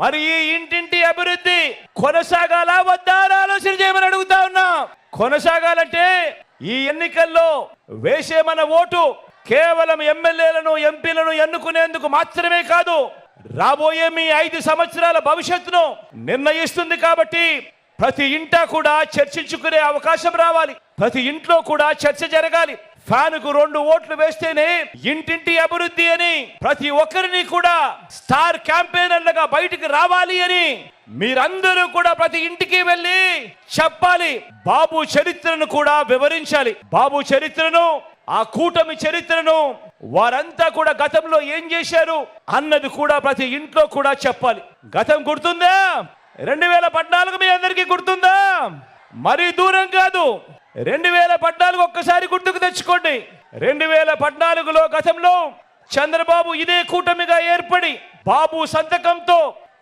మరి ఈ ఇంటింటి అభివృద్ధి కొనసాగాలా వద్దా అని ఆలోచన చేయమని అడుగుతా ఉన్నా. కొనసాగాలంటే ఈ ఎన్నికల్లో వేసే మన ఓటు కేవలం ఎమ్మెల్యేలను ఎంపీలను ఎన్నుకునేందుకు మాత్రమే కాదు, రాబోయే మీ 5 సంవత్సరాల భవిష్యత్తును నిర్ణయిస్తుంది. కాబట్టి ప్రతి ఇంటా కూడా చర్చించుకునే అవకాశం రావాలి, ప్రతి ఇంట్లో కూడా చర్చ జరగాలి. ఫ్యాన్కు 2 ఓట్లు వేస్తేనే ఇంటింటి అభివృద్ధి అని ప్రతి ఒక్కరిని కూడా స్టార్ క్యాంపెయినర్లుగా బయటికి రావాలి అని మీరందరూ కూడా ప్రతి ఇంటికి వెళ్ళి చెప్పాలి. బాబు చరిత్రను కూడా వివరించాలి. బాబు చరిత్రను, ఆ కూటమి చరిత్రను, వారంతా కూడా గతంలో ఏం చేశారు అన్నది కూడా ప్రతి ఇంట్లో కూడా చెప్పాలి. గతం గుర్తుందా? 2014 మీ అందరికీ గుర్తుందా? మరీ దూరం కాదు. 2014 ఒక్కసారి గుర్తుకు తెచ్చుకోండి. 2014లో గతంలో చంద్రబాబు ఇదే కూటమిగా ఏర్పడి బాబు సంతకంతో